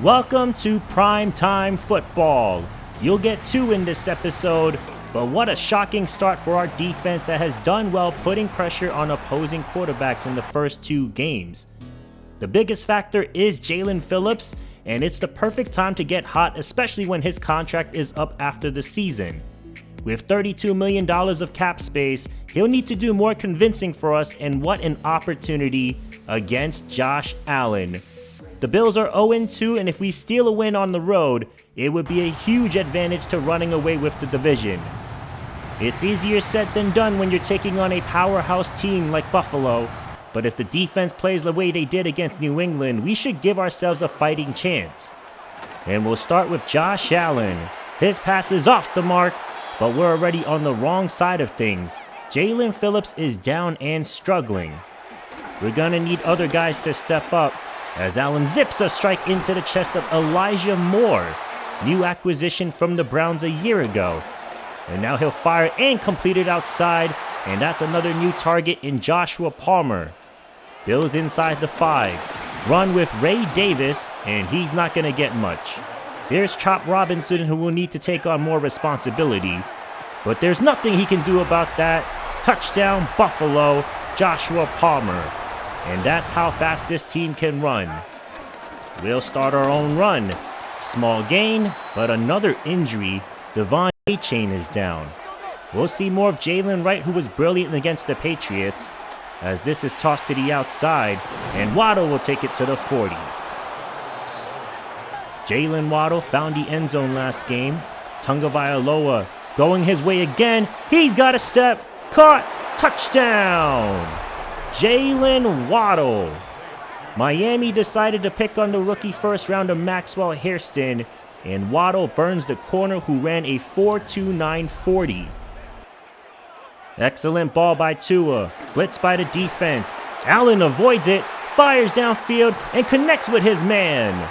Welcome to Primetime Football. You'll get two in this episode, but what a shocking start for our defense that has done well putting pressure on opposing quarterbacks in the first two games. The biggest factor is Jaelan Phillips, and it's the perfect time to get hot, especially when his contract is up after the season. With $32 million of cap space, he'll need to do more convincing for us, and what an opportunity against Josh Allen. The Bills are 0-2, and if we steal a win on the road, it would be a huge advantage to running away with the division. It's easier said than done when you're taking on a powerhouse team like Buffalo, but if the defense plays the way they did against New England, we should give ourselves a fighting chance. And we'll start with Josh Allen. His pass is off the mark, but we're already on the wrong side of things. Jaelan Phillips is down and struggling. We're gonna need other guys to step up, as Allen zips a strike into the chest of Elijah Moore, new acquisition from the Browns a year ago. And now he'll fire and complete it outside, and that's another new target in Joshua Palmer. Bills inside the 5, run with Ray Davis, and he's not going to get much. There's Chop Robinson, who will need to take on more responsibility, but there's nothing he can do about that. Touchdown Buffalo, Joshua Palmer. And that's how fast this team can run. We'll start our own run. Small gain, but another injury. Devon A-Chain is down. We'll see more of Jalen Wright, who was brilliant against the Patriots, as this is tossed to the outside, and Waddle will take it to the 40. Jalen Waddle found the end zone last game. Tagovailoa going his way again. He's got a step. Caught. Touchdown. Jalen Waddle. Miami decided to pick on the rookie first rounder Maxwell Hairston, and Waddle burns the corner who ran a 4.29 40. Excellent ball by Tua, blitz by the defense. Allen avoids it, fires downfield, and connects with his man.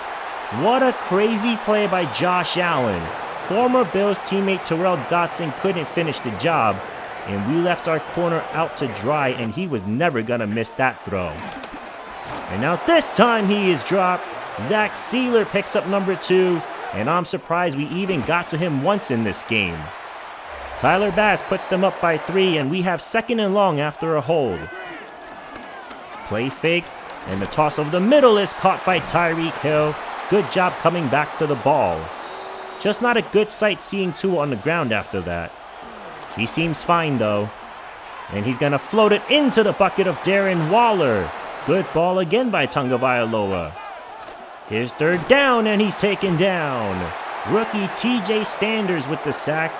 What a crazy play by Josh Allen. Former Bills teammate Terrell Dotson couldn't finish the job, and we left our corner out to dry, and he was never gonna miss that throw. And now this time he is dropped. Zach Sealer picks up number 2, and I'm surprised we even got to him once in this game. Tyler Bass puts them up by 3, and we have 2nd and long after a hold. Play fake, and the toss over the middle is caught by Tyreek Hill. Good job coming back to the ball. Just not a good sight seeing Tua on the ground after that. He seems fine though. And he's gonna float it into the bucket of Darren Waller. Good ball again by Tagovailoa. Here's 3rd down, and he's taken down. Rookie TJ Sanders with the sack.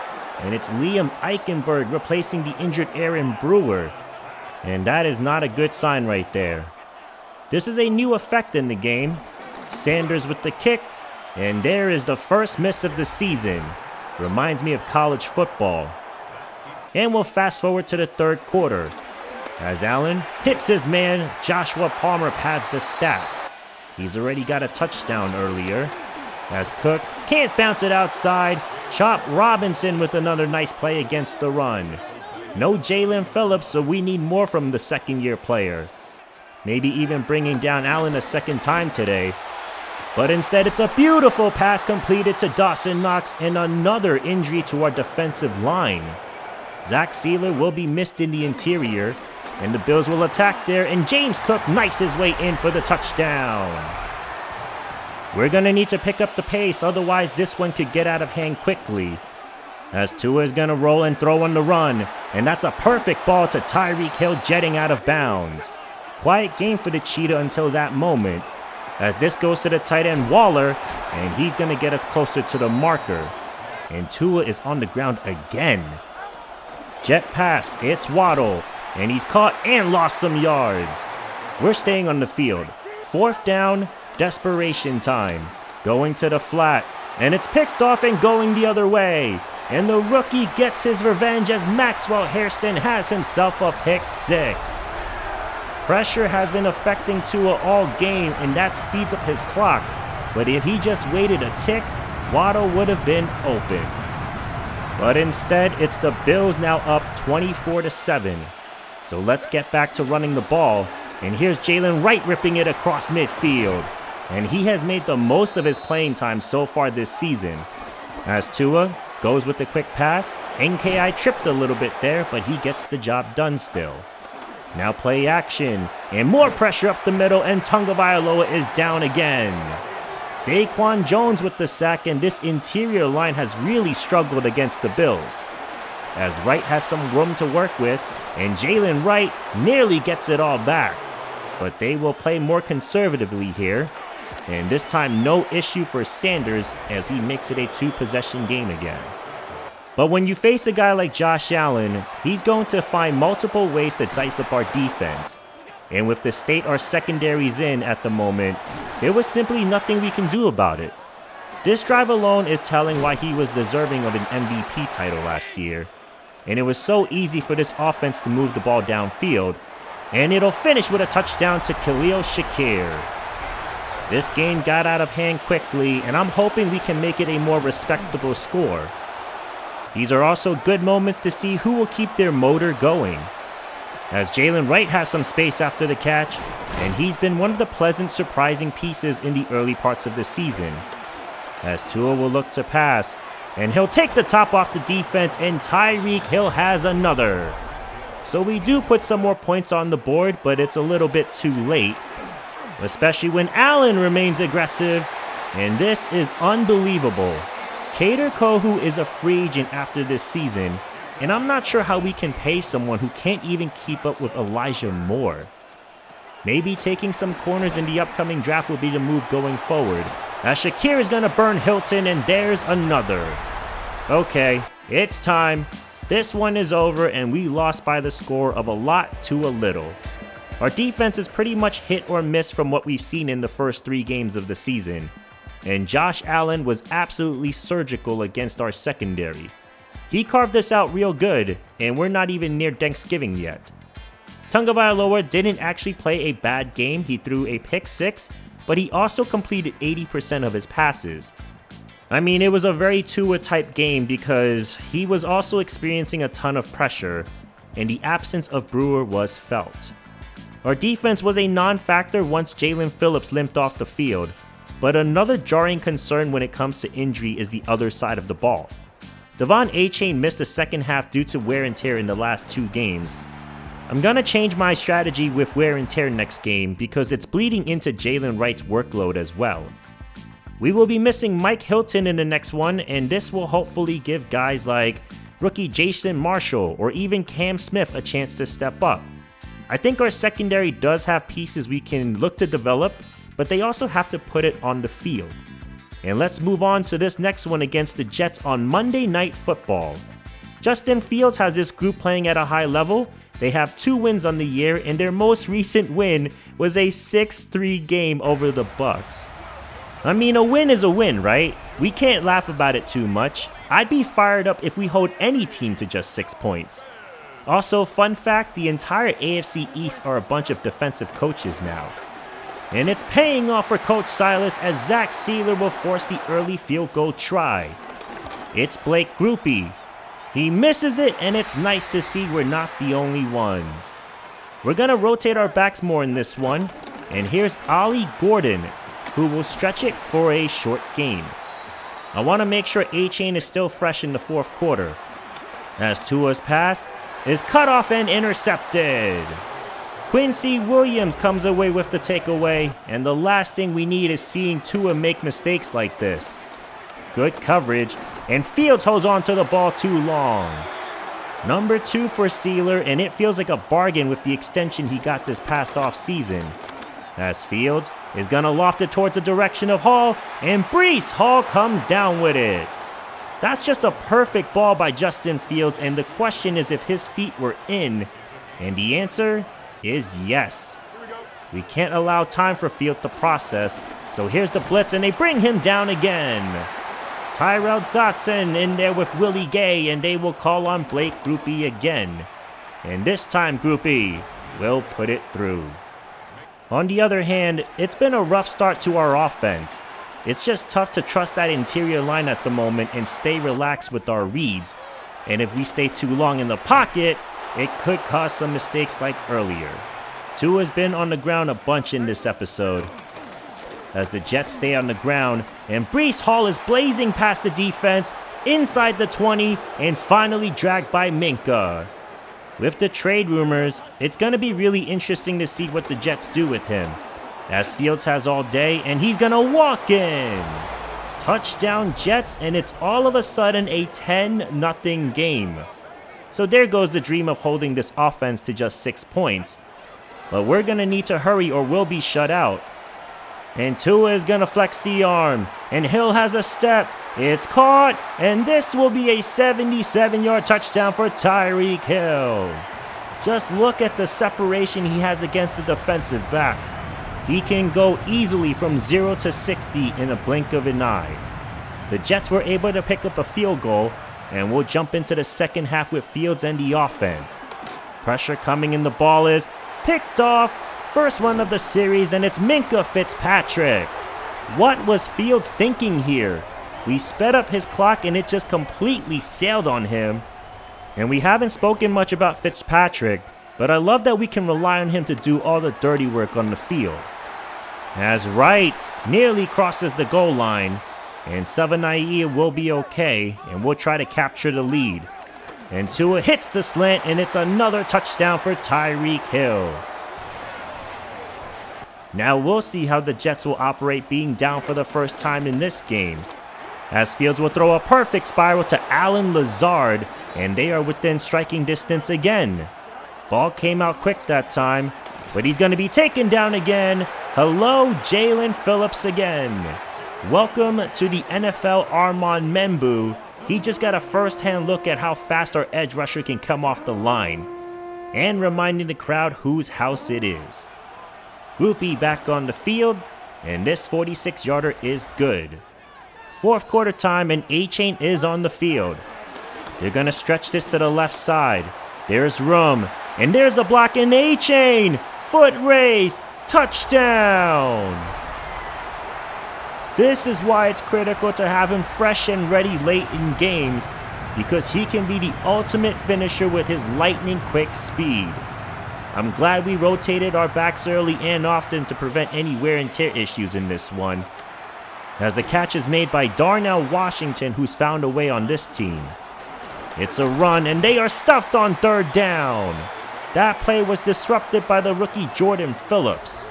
And it's Liam Eichenberg replacing the injured Aaron Brewer. And that is not a good sign right there. This is a new effect in the game. Sanders with the kick. And there is the first miss of the season. Reminds me of college football. And we'll fast forward to the 3rd quarter. As Allen hits his man, Joshua Palmer pads the stats. He's already got a touchdown earlier. As Cook can't bounce it outside, Chop Robinson with another nice play against the run. No Jaelan Phillips, so we need more from the second-year player. Maybe even bringing down Allen a 2nd time today. But instead, it's a beautiful pass completed to Dawson Knox, and another injury to our defensive line. Zach Sealer will be missed in the interior, and the Bills will attack there, and James Cook knifes his way in for the touchdown. We're going to need to pick up the pace, otherwise this one could get out of hand quickly. As Tua is going to roll and throw on the run, and that's a perfect ball to Tyreek Hill jetting out of bounds. Quiet game for the Cheetah until that moment, as this goes to the tight end Waller, and he's going to get us closer to the marker. And Tua is on the ground again. Jet pass, it's Waddle, and he's caught and lost some yards. We're staying on the field. 4th down, desperation time. Going to the flat, and it's picked off and going the other way. And the rookie gets his revenge as Maxwell Hairston has himself a pick 6. Pressure has been affecting Tua all game, and that speeds up his clock. But if he just waited a tick, Waddle would have been open. But instead, it's the Bills now up 24-7. So let's get back to running the ball. And here's Jalen Wright ripping it across midfield. and he has made the most of his playing time so far this season. As Tua goes with the quick pass, NKI tripped a little bit there, but he gets the job done still. Now play action, and more pressure up the middle, and Tagovailoa is down again. Daquan Jones with the sack, and this interior line has really struggled against the Bills. As Wright has some room to work with, and Jalen Wright nearly gets it all back. But they will play more conservatively here, and this time no issue for Sanders as he makes it a 2-possession game again. But when you face a guy like Josh Allen, he's going to find multiple ways to dice up our defense. And with the state our secondary's in at the moment, there was simply nothing we can do about it. This drive alone is telling why he was deserving of an MVP title last year. And it was so easy for this offense to move the ball downfield, and it'll finish with a touchdown to Khalil Shakir. This game got out of hand quickly, and I'm hoping we can make it a more respectable score. These are also good moments to see who will keep their motor going. As Jalen Wright has some space after the catch, and he's been one of the pleasant surprising pieces in the early parts of the season. As Tua will look to pass, and he'll take the top off the defense, and Tyreek Hill has another. So we do put some more points on the board, but it's a little bit too late. Especially when Allen remains aggressive, and this is unbelievable. Kader Kohou is a free agent after this season, and I'm not sure how we can pay someone who can't even keep up with Elijah Moore. Maybe taking some corners in the upcoming draft will be the move going forward, as Shakir is going to burn Hilton, and there's another. Okay, it's time. This one is over, and we lost by the score of a lot to a little. Our defense is pretty much hit or miss from what we've seen in the first 3 games of the season, and Josh Allen was absolutely surgical against our secondary. He carved us out real good, and we're not even near Thanksgiving yet. Tagovailoa didn't actually play a bad game. He threw a pick 6, but he also completed 80% of his passes. I mean, it was a very Tua-type game because he was also experiencing a ton of pressure, and the absence of Brewer was felt. Our defense was a non-factor once Jalen Phillips limped off the field, but another jarring concern when it comes to injury is the other side of the ball. Devon Achane missed the second half due to wear and tear in the last 2 games. I'm gonna change my strategy with wear and tear next game because it's bleeding into Jalen Wright's workload as well. We will be missing Mike Hilton in the next one, and this will hopefully give guys like rookie Jason Marshall or even Cam Smith a chance to step up. I think our secondary does have pieces we can look to develop, but they also have to put it on the field. And let's move on to this next one against the Jets on Monday Night Football. Justin Fields has this group playing at a high level. They have 2 wins on the year, and their most recent win was a 6-3 game over the Bucs. I mean, a win is a win, right? We can't laugh about it too much. I'd be fired up if we hold any team to just 6 points. Also, fun fact, the entire AFC East are a bunch of defensive coaches now. And it's paying off for Coach Silas as Zach Sealer will force the early field goal try. It's Blake Grupe. He misses it, and it's nice to see we're not the only ones. We're gonna rotate our backs more in this one, and here's Ollie Gordon, who will stretch it for a short game. I want to make sure Achane is still fresh in the 4th quarter, as Tua's pass is cut off and intercepted. Quincy Williams comes away with the takeaway, and the last thing we need is seeing Tua make mistakes like this. Good coverage, and Fields holds on to the ball too long. Number 2 for Sealer, and it feels like a bargain with the extension he got this past off season. As Fields is gonna loft it towards the direction of Hall, and Breece Hall comes down with it. That's just a perfect ball by Justin Fields, and the question is if his feet were in, and the answer is yes. We can't allow time for Fields to process, so here's the blitz, and they bring him down again. Tyrell Dotson in there with Willie Gay, and they will call on Blake Grupe again. And this time Grupe will put it through. On the other hand, it's been a rough start to our offense. It's just tough to trust that interior line at the moment and stay relaxed with our reads. And if we stay too long in the pocket, it could cause some mistakes like earlier. Tua's been on the ground a bunch in this episode. as the Jets stay on the ground, and Breece Hall is blazing past the defense inside the 20 and finally dragged by Minkah. With the trade rumors, it's going to be really interesting to see what the Jets do with him, as Fields has all day and he's going to walk in. Touchdown Jets, and it's all of a sudden a 10-0 game. So there goes the dream of holding this offense to just 6 points. But we're going to need to hurry or we'll be shut out. And Tua is going to flex the arm, and Hill has a step. It's caught, and this will be a 77-yard touchdown for Tyreek Hill. Just look at the separation he has against the defensive back. He can go easily from 0 to 60 in a blink of an eye. The Jets were able to pick up a field goal, and we'll jump into the second half with Fields and the offense. Pressure coming in, the ball is picked off. First one of the series, and it's Minkah Fitzpatrick. What was Fields thinking here? We sped up his clock and it just completely sailed on him. And we haven't spoken much about Fitzpatrick, but I love that we can rely on him to do all the dirty work on the field. As Wright nearly crosses the goal line, and Savanaia will be okay, and we'll try to capture the lead. And Tua hits the slant, and it's another touchdown for Tyreek Hill. Now we'll see how the Jets will operate being down for the first time in this game, as Fields will throw a perfect spiral to Allen Lazard, and they are within striking distance again. Ball came out quick that time, but he's going to be taken down again. Hello, Jalen Phillips again. Welcome to the NFL, Armand Membu. He just got a first-hand look at how fast our edge rusher can come off the line, and reminding the crowd whose house it is. Groupie back on the field, and this 46-yarder is good. Fourth quarter time, and A-Chain is on the field. They're going to stretch this to the left side. There's room, and there's a block in A-Chain. Foot race, touchdown. This is why it's critical to have him fresh and ready late in games, because he can be the ultimate finisher with his lightning quick speed. I'm glad we rotated our backs early and often to prevent any wear and tear issues in this one, as the catch is made by Darnell Washington, who's found a way on this team. It's a run, and they are stuffed on third down. That play was disrupted by the rookie Jordan Phillips.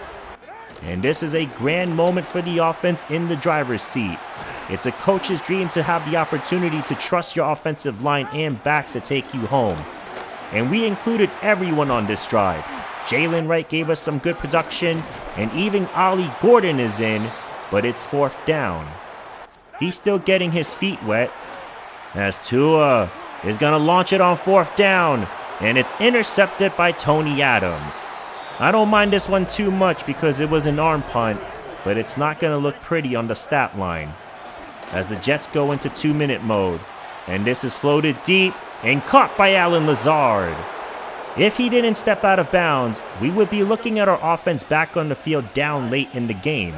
And this is a grand moment for the offense in the driver's seat. It's a coach's dream to have the opportunity to trust your offensive line and backs to take you home. And we included everyone on this drive. Jalen Wright gave us some good production, and even Ollie Gordon is in, but it's fourth down. He's still getting his feet wet, as Tua is going to launch it on fourth down, and it's intercepted by Tony Adams. I don't mind this one too much because it was an arm punt, but it's not going to look pretty on the stat line, as the Jets go into 2-minute mode, and this is floated deep and caught by Allen Lazard. If he didn't step out of bounds, we would be looking at our offense back on the field down late in the game.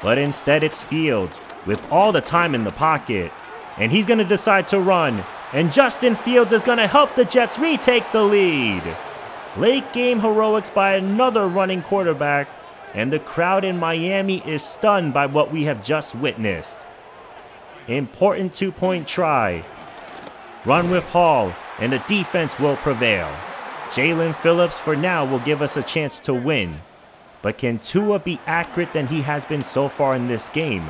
But instead it's Fields with all the time in the pocket, and he's going to decide to run, and Justin Fields is going to help the Jets retake the lead. Late game heroics by another running quarterback, and the crowd in Miami is stunned by what we have just witnessed. Important 2-point try. Run with Hall, and the defense will prevail. Jalen Phillips for now will give us a chance to win. But can Tua be accurate than he has been so far in this game?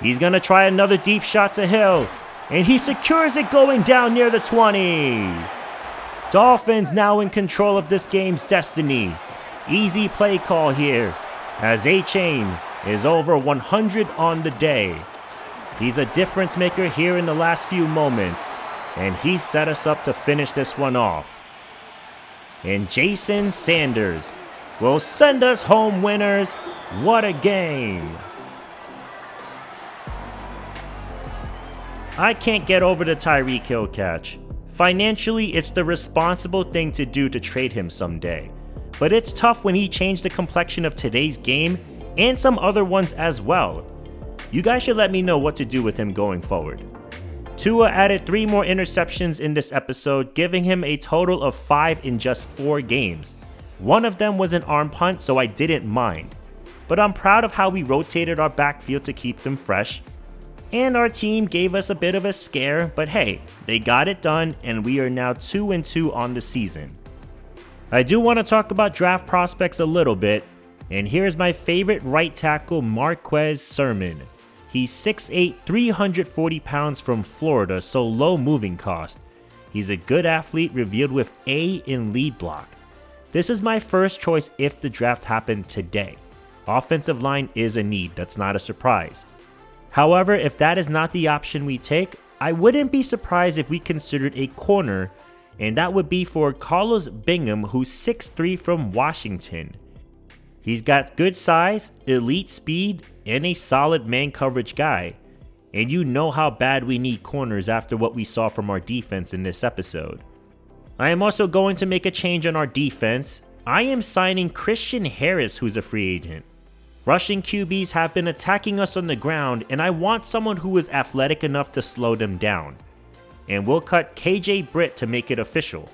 He's going to try another deep shot to Hill, and he secures it going down near the 20. Dolphins now in control of this game's destiny. Easy play call here, as A-Chain is over 100 on the day. He's a difference maker here in the last few moments, and he set us up to finish this one off. And Jason Sanders will send us home winners. What a game! I can't get over the Tyreek Hill catch. Financially, it's the responsible thing to do to trade him someday. But it's tough when he changed the complexion of today's game and some other ones as well. You guys should let me know what to do with him going forward. Tua added 3 more interceptions in this episode, giving him a total of 5 in just 4 games. One of them was an arm punt, so I didn't mind. but I'm proud of how we rotated our backfield to keep them fresh. And our team gave us a bit of a scare, but hey, they got it done and we are now 2-2 on the season. I do want to talk about draft prospects a little bit, and here's my favorite right tackle, Marquez Sermon. He's 6'8", 340 pounds from Florida, so low moving cost. He's a good athlete revealed with A in lead block. This is my first choice if the draft happened today. Offensive line is a need, that's not a surprise. However, if that is not the option we take, I wouldn't be surprised if we considered a corner, and that would be for Carlos Bingham, who's 6'3" from Washington. He's got good size, elite speed, and a solid man coverage guy. And you know how bad we need corners after what we saw from our defense in this episode. I am also going to make a change on our defense. I am signing Christian Harris, who's a free agent. Rushing QBs have been attacking us on the ground, and I want someone who is athletic enough to slow them down. And we'll cut KJ Britt to make it official.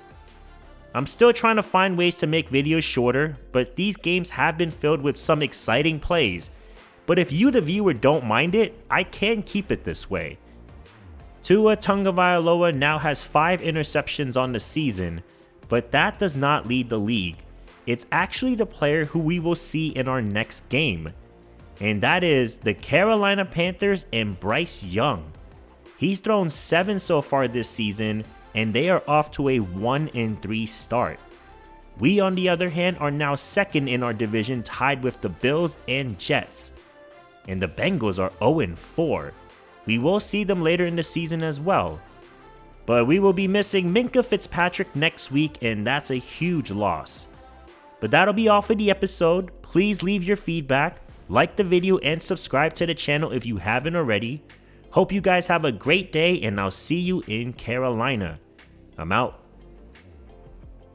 I'm still trying to find ways to make videos shorter, but these games have been filled with some exciting plays. But if you, the viewer, don't mind it, I can keep it this way. Tua Tagovailoa now has 5 interceptions on the season, but that does not lead the league. It's actually the player who we will see in our next game, and that is the Carolina Panthers and Bryce Young. He's thrown 7 so far this season, and they are off to a 1-3 start. We, on the other hand, are now second in our division, tied with the Bills and Jets. And the Bengals are 0-4. We will see them later in the season as well. But we will be missing Minkah Fitzpatrick next week, and that's a huge loss. But that'll be all for the episode. Please leave your feedback, like the video, and subscribe to the channel if you haven't already. Hope you guys have a great day, and I'll see you in Carolina. I'm out.